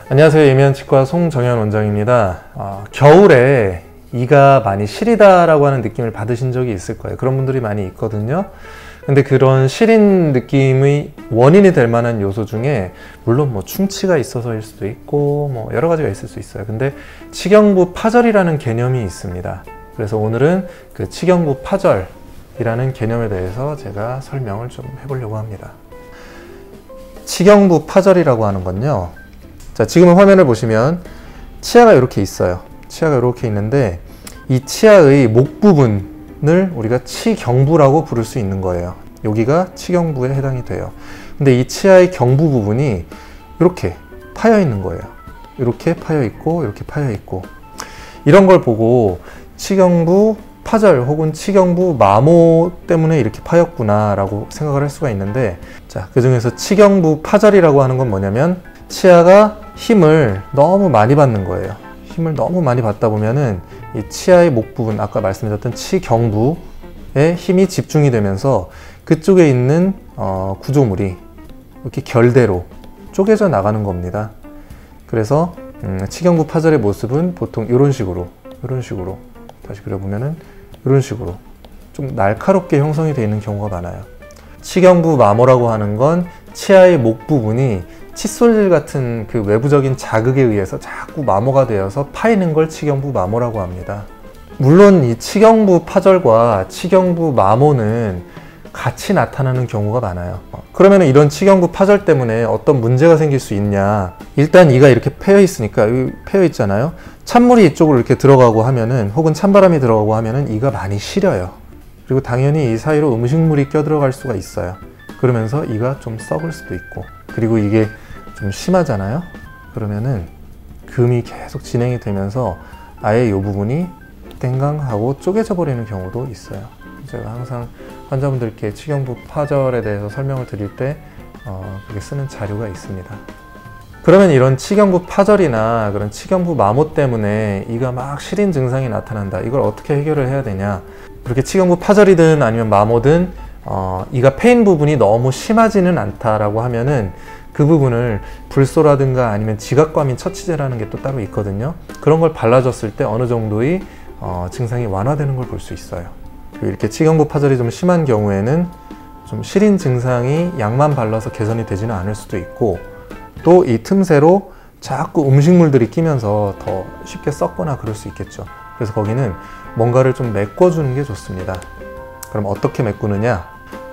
안녕하세요. 예면치과 송정현 원장입니다. 겨울에 이가 많이 시리다라고 하는 느낌을 받으신 적이 있을 거예요. 그런 분들이 많이 있거든요. 근데 그런 시린 느낌의 원인이 될 만한 요소 중에 물론 뭐 충치가 있어서일 수도 있고 뭐 여러 가지가 있을 수 있어요. 근데 치경부 파절이라는 개념이 있습니다. 그래서 오늘은 그 치경부 파절이라는 개념에 대해서 제가 설명을 좀 해보려고 합니다. 치경부 파절이라고 하는 건요, 자, 지금 화면을 보시면 치아가 이렇게 있어요. 치아가 이렇게 있는데 이 치아의 목 부분을 우리가 치경부라고 부를 수 있는 거예요. 여기가 치경부에 해당이 돼요. 근데 이 치아의 경부 부분이 이렇게 파여 있는 거예요. 이렇게 파여 있고 이렇게 파여 있고, 이런 걸 보고 치경부 파절 혹은 치경부 마모 때문에 이렇게 파였구나 라고 생각을 할 수가 있는데, 자, 그 중에서 치경부 파절이라고 하는 건 뭐냐면 치아가 힘을 너무 많이 받는 거예요. 힘을 너무 많이 받다 보면은 이 치아의 목 부분, 아까 말씀드렸던 치경부에 힘이 집중이 되면서 그쪽에 있는 구조물이 이렇게 결대로 쪼개져 나가는 겁니다. 그래서 치경부 파절의 모습은 보통 이런 식으로 다시 그려보면은 이런 식으로 좀 날카롭게 형성이 되어 있는 경우가 많아요. 치경부 마모라고 하는 건 치아의 목 부분이 칫솔질 같은 그 외부적인 자극에 의해서 자꾸 마모가 되어서 파이는 걸 치경부 마모라고 합니다. 물론 이 치경부 파절과 치경부 마모는 같이 나타나는 경우가 많아요. 그러면 이런 치경부 파절 때문에 어떤 문제가 생길 수 있냐? 일단 이가 이렇게 패여 있으니까, 여기 패여 있잖아요. 찬물이 이쪽으로 이렇게 들어가고 하면은, 혹은 찬바람이 들어가고 하면은 이가 많이 시려요. 그리고 당연히 이 사이로 음식물이 껴들어갈 수가 있어요. 그러면서 이가 좀 썩을 수도 있고, 그리고 이게 좀 심하잖아요. 그러면은 금이 계속 진행이 되면서 아예 이 부분이 땡강하고 쪼개져 버리는 경우도 있어요. 제가 항상 환자분들께 치경부 파절에 대해서 설명을 드릴 때 그렇게 쓰는 자료가 있습니다. 그러면 이런 치경부 파절이나 그런 치경부 마모 때문에 이가 막 시린 증상이 나타난다. 이걸 어떻게 해결을 해야 되냐? 그렇게 치경부 파절이든 아니면 마모든 이가 패인 부분이 너무 심하지는 않다라고 하면은 그 부분을 불소라든가 아니면 지각과민 처치제라는 게 또 따로 있거든요. 그런 걸 발라줬을 때 어느 정도의 증상이 완화되는 걸 볼 수 있어요. 그리고 이렇게 치경부 파절이 좀 심한 경우에는 좀 시린 증상이 약만 발라서 개선이 되지는 않을 수도 있고, 또 이 틈새로 자꾸 음식물들이 끼면서 더 쉽게 썩거나 그럴 수 있겠죠. 그래서 거기는 뭔가를 좀 메꿔주는 게 좋습니다. 그럼 어떻게 메꾸느냐?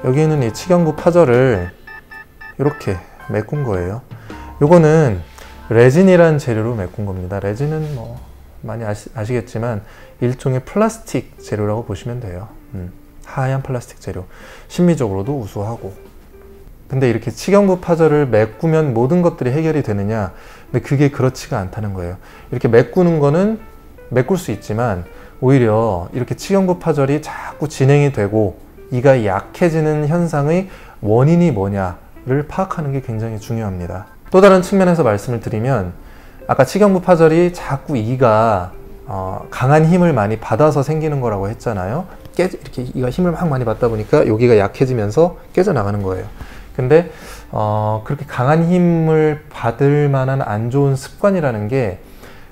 여기는 이 치경부 파절을 이렇게 메꾼 거예요. 요거는 레진이라는 재료로 메꾼 겁니다. 레진은 뭐 많이 아시겠지만 일종의 플라스틱 재료라고 보시면 돼요. 하얀 플라스틱 재료. 심미적으로도 우수하고. 근데 이렇게 치경부 파절을 메꾸면 모든 것들이 해결이 되느냐? 근데 그게 그렇지가 않다는 거예요. 이렇게 메꾸는 거는 메꿀 수 있지만 오히려 이렇게 치경부 파절이 자꾸 진행이 되고 이가 약해지는 현상의 원인이 뭐냐를 파악하는 게 굉장히 중요합니다. 또 다른 측면에서 말씀을 드리면, 아까 치경부 파절이 자꾸 이가 강한 힘을 많이 받아서 생기는 거라고 했잖아요. 이렇게 이가 힘을 막 많이 받다 보니까 여기가 약해지면서 깨져나가는 거예요. 근데 그렇게 강한 힘을 받을 만한 안 좋은 습관이라는 게,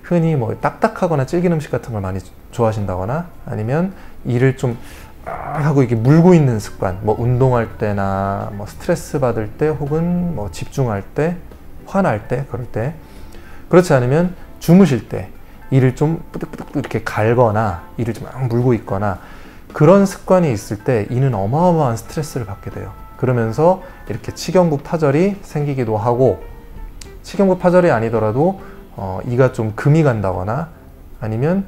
흔히 뭐 딱딱하거나 질긴 음식 같은 걸 많이 좋아하신다거나, 아니면 이를 좀 하고 이게 물고 있는 습관, 뭐 운동할 때나 뭐 스트레스 받을 때, 혹은 뭐 집중할 때, 화날 때, 그럴 때, 그렇지 않으면 주무실 때 이를 좀 뿌득뿌득 이렇게 갈거나 이를 좀 막 물고 있거나, 그런 습관이 있을 때 이는 어마어마한 스트레스를 받게 돼요. 그러면서 이렇게 치경부 파절이 생기기도 하고, 치경부 파절이 아니더라도 이가 좀 금이 간다거나, 아니면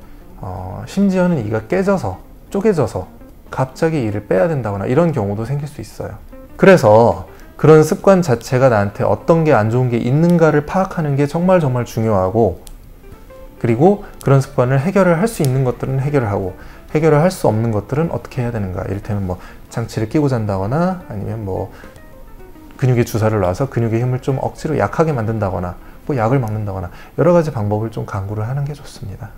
심지어는 이가 깨져서 쪼개져서 갑자기 이를 빼야 된다거나 이런 경우도 생길 수 있어요. 그래서 그런 습관 자체가 나한테 어떤 게 안 좋은 게 있는가를 파악하는 게 정말 중요하고, 그리고 그런 습관을 해결을 할 수 있는 것들은 해결을 하고, 해결을 할 수 없는 것들은 어떻게 해야 되는가. 이를테면 뭐 장치를 끼고 잔다거나, 아니면 뭐 근육에 주사를 놔서 근육의 힘을 좀 억지로 약하게 만든다거나, 뭐 약을 먹는다거나, 여러 가지 방법을 좀 강구를 하는 게 좋습니다.